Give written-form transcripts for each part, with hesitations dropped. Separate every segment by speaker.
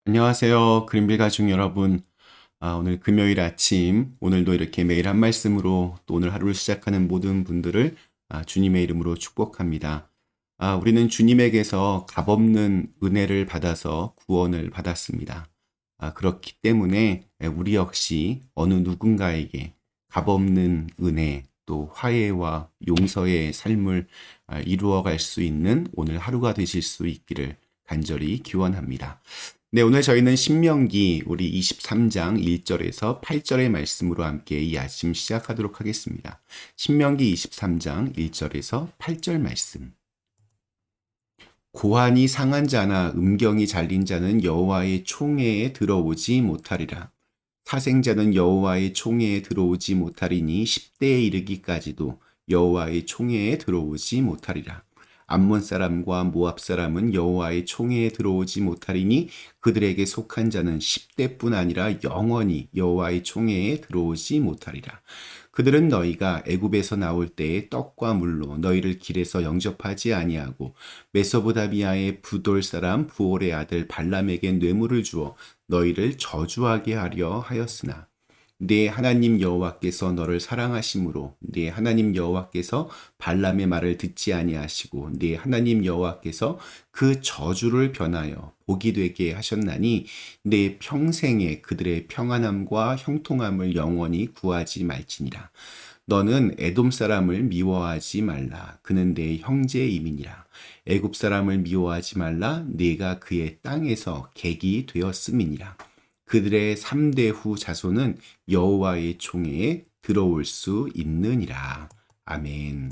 Speaker 1: 안녕하세요. 그린빌 가족 여러분. 오늘 금요일 아침, 오늘도 이렇게 매일 한 말씀으로 또 오늘 하루를 시작하는 모든 분들을 주님의 이름으로 축복합니다. 우리는 주님에게서 값없는 은혜를 받아서 구원을 받았습니다. 그렇기 때문에 우리 역시 어느 누군가에게 값없는 은혜, 또 화해와 용서의 삶을 이루어 갈 수 있는 오늘 하루가 되실 수 있기를 간절히 기원합니다. 네, 오늘 저희는 신명기 우리 23장 1절에서 8절의 말씀으로 함께 이 아침 시작하도록 하겠습니다. 신명기 23장 1절에서 8절 말씀. 고환이 상한 자나 음경이 잘린 자는 여호와의 총회에 들어오지 못하리라. 사생자는 여호와의 총회에 들어오지 못하리니 10대에 이르기까지도 여호와의 총회에 들어오지 못하리라. 암몬 사람과 모압 사람은 여호와의 총회에 들어오지 못하리니 그들에게 속한 자는 10대뿐 아니라 영원히 여호와의 총회에 들어오지 못하리라. 그들은 너희가 애굽에서 나올 때에 떡과 물로 너희를 길에서 영접하지 아니하고 메소보다미아의 부돌 사람 부올의 아들 발람에게 뇌물을 주어 너희를 저주하게 하려 하였으나 네 하나님 여호와께서 너를 사랑하심으로 네 하나님 여호와께서 발람의 말을 듣지 아니하시고 네 하나님 여호와께서 그 저주를 변하여 복이 되게 하셨나니 네 평생에 그들의 평안함과 형통함을 영원히 구하지 말지니라. 너는 에돔 사람을 미워하지 말라. 그는 내 형제임이니라. 애굽 사람을 미워하지 말라. 네가 그의 땅에서 객이 되었음이니라. 그들의 3대 후 자손은 여호와의 총회에 들어올 수 있느니라. 아멘.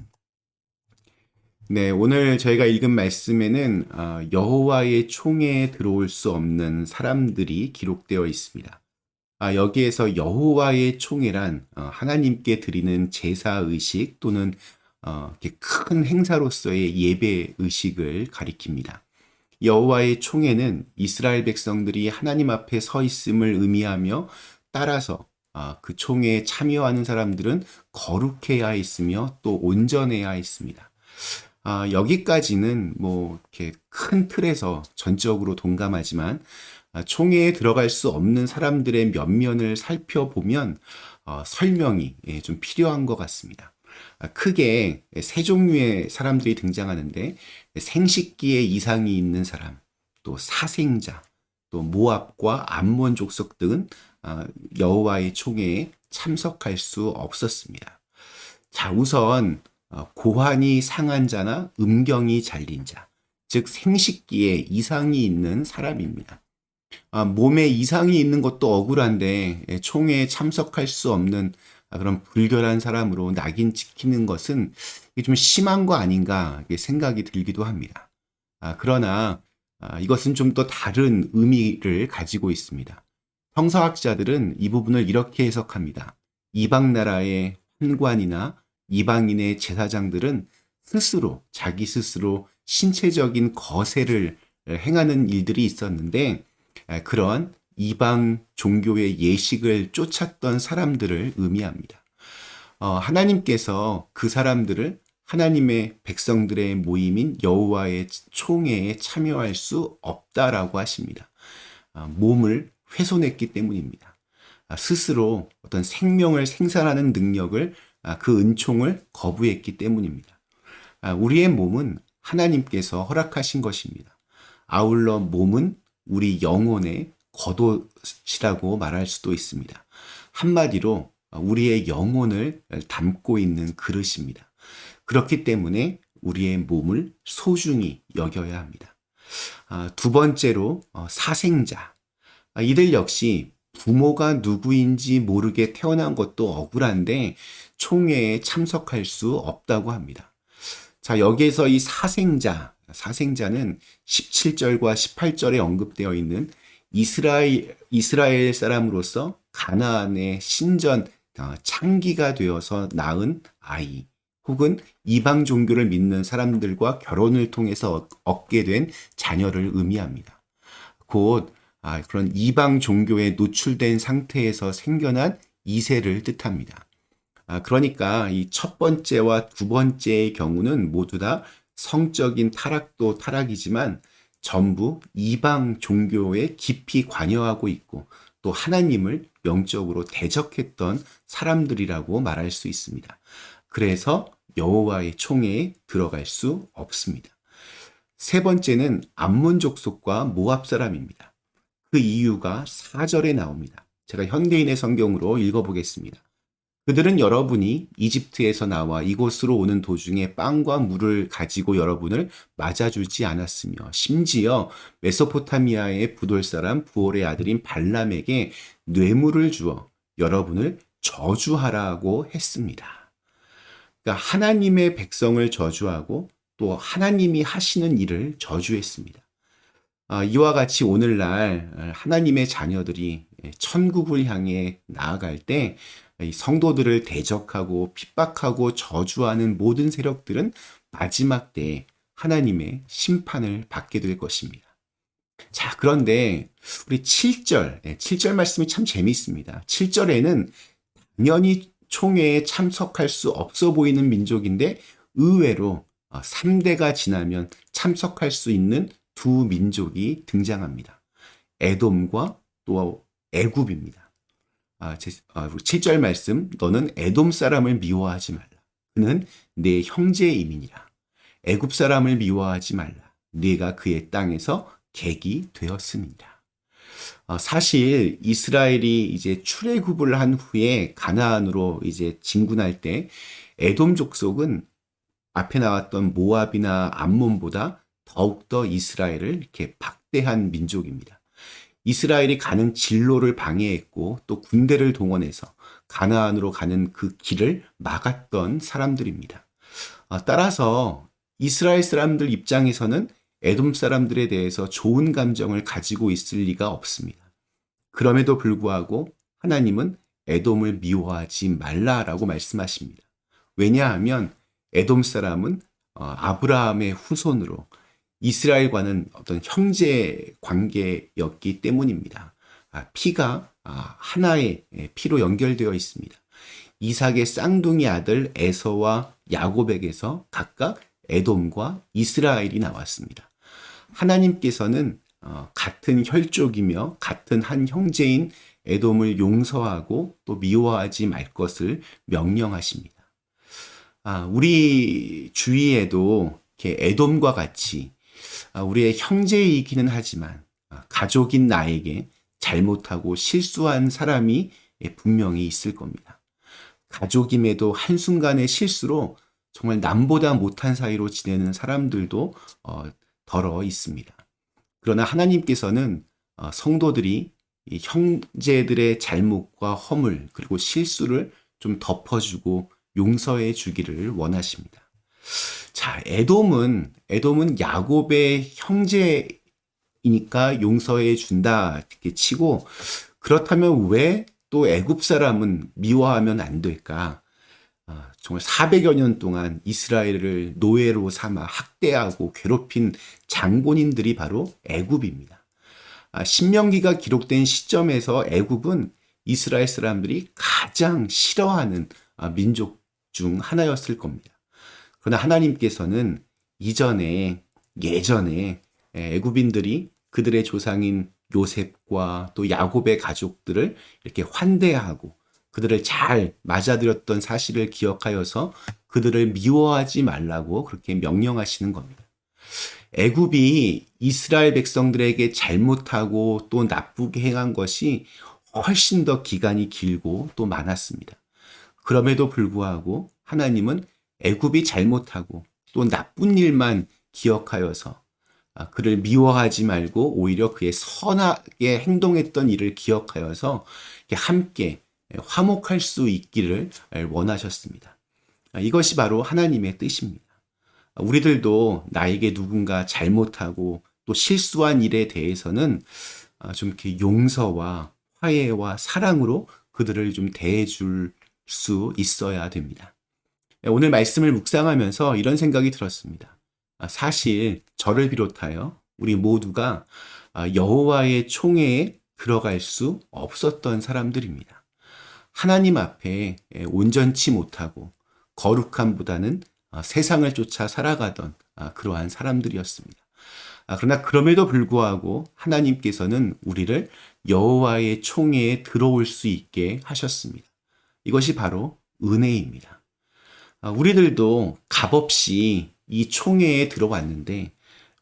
Speaker 1: 네, 오늘 저희가 읽은 말씀에는 여호와의 총회에 들어올 수 없는 사람들이 기록되어 있습니다. 여기에서 여호와의 총회란 하나님께 드리는 제사 의식 또는 이렇게 큰 행사로서의 예배 의식을 가리킵니다. 여호와의 총회는 이스라엘 백성들이 하나님 앞에 서 있음을 의미하며 따라서 그 총회에 참여하는 사람들은 거룩해야 했으며 또 온전해야 했습니다. 여기까지는 뭐 이렇게 큰 틀에서 전적으로 동감하지만 총회에 들어갈 수 없는 사람들의 면면을 살펴보면 설명이 좀 필요한 것 같습니다. 크게 세 종류의 사람들이 등장하는데 생식기에 이상이 있는 사람, 또 사생자, 또 모압과 암몬 족속 등은 여호와의 총회에 참석할 수 없었습니다. 자, 우선 고환이 상한 자나 음경이 잘린 자, 즉 생식기에 이상이 있는 사람입니다. 몸에 이상이 있는 것도 억울한데 총회에 참석할 수 없는 그런 불결한 사람으로 낙인 찍히는 것은 이게 좀 심한 거 아닌가 생각이 들기도 합니다. 그러나 이것은 좀 더 다른 의미를 가지고 있습니다. 성서학자들은 이 부분을 이렇게 해석합니다. 이방 나라의 환관이나 이방인의 제사장들은 자기 스스로 신체적인 거세를 행하는 일들이 있었는데 그런 이방 종교의 예식을 쫓았던 사람들을 의미합니다. 하나님께서 그 사람들을 하나님의 백성들의 모임인 여호와의 총회에 참여할 수 없다라고 하십니다. 몸을 훼손했기 때문입니다. 스스로 어떤 생명을 생산하는 능력을 그 은총을 거부했기 때문입니다. 우리의 몸은 하나님께서 허락하신 것입니다. 아울러 몸은 우리 영혼의 겉옷이라고 말할 수도 있습니다. 한마디로 우리의 영혼을 담고 있는 그릇입니다. 그렇기 때문에 우리의 몸을 소중히 여겨야 합니다. 두 번째로 사생자. 이들 역시 부모가 누구인지 모르게 태어난 것도 억울한데 총회에 참석할 수 없다고 합니다. 자, 여기에서 이 사생자는 17절과 18절에 언급되어 있는 이스라엘 사람으로서 가나안의 신전 창기가 되어서 낳은 아이, 혹은 이방 종교를 믿는 사람들과 결혼을 통해서 얻게 된 자녀를 의미합니다. 곧 그런 이방 종교에 노출된 상태에서 생겨난 이세를 뜻합니다. 그러니까 이 첫 번째와 두 번째의 경우는 모두 다 성적인 타락도 타락이지만 전부 이방 종교에 깊이 관여하고 있고 또 하나님을 영적으로 대적했던 사람들이라고 말할 수 있습니다. 그래서 여호와의 총회에 들어갈 수 없습니다. 세 번째는 암몬 족속과 모압 사람입니다. 그 이유가 4절에 나옵니다. 제가 현대인의 성경으로 읽어보겠습니다. 그들은 여러분이 이집트에서 나와 이곳으로 오는 도중에 빵과 물을 가지고 여러분을 맞아주지 않았으며 심지어 메소포타미아의 부돌 사람 부올의 아들인 발람에게 뇌물을 주어 여러분을 저주하라고 했습니다. 그러니까 하나님의 백성을 저주하고 또 하나님이 하시는 일을 저주했습니다. 이와 같이 오늘날 하나님의 자녀들이 천국을 향해 나아갈 때 성도들을 대적하고 핍박하고 저주하는 모든 세력들은 마지막 때에 하나님의 심판을 받게 될 것입니다. 자, 그런데 우리 7절 말씀이 참 재미있습니다. 7절에는 당연히 총회에 참석할 수 없어 보이는 민족인데 의외로 3대가 지나면 참석할 수 있는 두 민족이 등장합니다. 에돔과 또 애굽입니다. 7절 말씀, 너는 에돔 사람을 미워하지 말라. 그는 내 형제임이니라. 애굽 사람을 미워하지 말라. 네가 그의 땅에서 객이 되었음이니라. 사실 이스라엘이 이제 출애굽을 한 후에 가나안으로 이제 진군할 때 에돔 족속은 앞에 나왔던 모압이나 암몬보다 더욱더 이스라엘을 이렇게 박대한 민족입니다. 이스라엘이 가는 진로를 방해했고 또 군대를 동원해서 가나안으로 가는 그 길을 막았던 사람들입니다. 따라서 이스라엘 사람들 입장에서는 에돔 사람들에 대해서 좋은 감정을 가지고 있을 리가 없습니다. 그럼에도 불구하고 하나님은 에돔을 미워하지 말라라고 말씀하십니다. 왜냐하면 에돔 사람은 아브라함의 후손으로 이스라엘과는 어떤 형제 관계였기 때문입니다. 피가 하나의 피로 연결되어 있습니다. 이삭의 쌍둥이 아들 에서와 야곱에게서 각각 에돔과 이스라엘이 나왔습니다. 하나님께서는 같은 혈족이며 같은 한 형제인 에돔을 용서하고 또 미워하지 말 것을 명령하십니다. 우리 주위에도 이렇게 에돔과 같이 우리의 형제이기는 하지만 가족인 나에게 잘못하고 실수한 사람이 분명히 있을 겁니다. 가족임에도 한순간의 실수로 정말 남보다 못한 사이로 지내는 사람들도 덜어 있습니다. 그러나 하나님께서는 성도들이 이 형제들의 잘못과 허물 그리고 실수를 좀 덮어주고 용서해 주기를 원하십니다. 자, 에돔은 야곱의 형제이니까 용서해 준다 이렇게 치고, 그렇다면 왜 또 애굽 사람은 미워하면 안 될까? 정말 400여 년 동안 이스라엘을 노예로 삼아 학대하고 괴롭힌 장본인들이 바로 애굽입니다. 신명기가 기록된 시점에서 애굽은 이스라엘 사람들이 가장 싫어하는 민족 중 하나였을 겁니다. 그러나 하나님께서는 예전에 애굽인들이 그들의 조상인 요셉과 또 야곱의 가족들을 이렇게 환대하고 그들을 잘 맞아들였던 사실을 기억하여서 그들을 미워하지 말라고 그렇게 명령하시는 겁니다. 애굽이 이스라엘 백성들에게 잘못하고 또 나쁘게 행한 것이 훨씬 더 기간이 길고 또 많았습니다. 그럼에도 불구하고 하나님은 애굽이 잘못하고 또 나쁜 일만 기억하여서 그를 미워하지 말고 오히려 그의 선하게 행동했던 일을 기억하여서 함께 화목할 수 있기를 원하셨습니다. 이것이 바로 하나님의 뜻입니다. 우리들도 나에게 누군가 잘못하고 또 실수한 일에 대해서는 좀 이렇게 용서와 화해와 사랑으로 그들을 좀 대해줄 수 있어야 됩니다. 오늘 말씀을 묵상하면서 이런 생각이 들었습니다. 사실 저를 비롯하여 우리 모두가 여호와의 총회에 들어갈 수 없었던 사람들입니다. 하나님 앞에 온전치 못하고 거룩함보다는 세상을 쫓아 살아가던 그러한 사람들이었습니다. 그러나 그럼에도 불구하고 하나님께서는 우리를 여호와의 총회에 들어올 수 있게 하셨습니다. 이것이 바로 은혜입니다. 우리들도 값없이 이 총회에 들어왔는데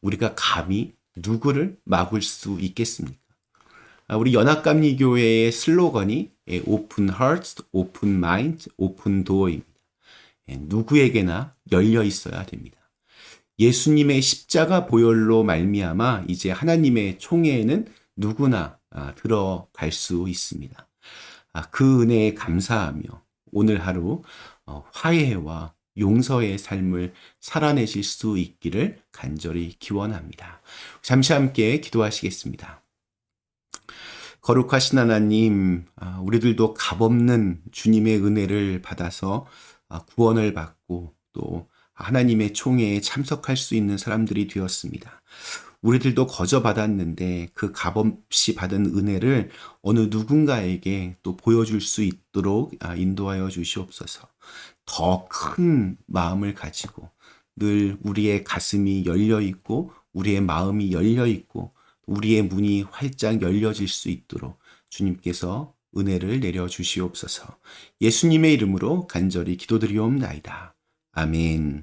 Speaker 1: 우리가 감히 누구를 막을 수 있겠습니까? 우리 연합감리교회의 슬로건이 Open Hearts, Open Mind, Open Door입니다. 누구에게나 열려 있어야 됩니다. 예수님의 십자가 보혈로 말미암아 이제 하나님의 총회에는 누구나 들어갈 수 있습니다. 그 은혜에 감사하며 오늘 하루 화해와 용서의 삶을 살아내실 수 있기를 간절히 기원합니다. 잠시 함께 기도하시겠습니다. 거룩하신 하나님, 우리들도 값없는 주님의 은혜를 받아서 구원을 받고 또 하나님의 총회에 참석할 수 있는 사람들이 되었습니다. 우리들도 거저 받았는데 그 값없이 받은 은혜를 어느 누군가에게 또 보여줄 수 있도록 인도하여 주시옵소서. 더 큰 마음을 가지고 늘 우리의 가슴이 열려 있고 우리의 마음이 열려 있고 우리의 문이 활짝 열려질 수 있도록 주님께서 은혜를 내려 주시옵소서. 예수님의 이름으로 간절히 기도드리옵나이다. 아멘.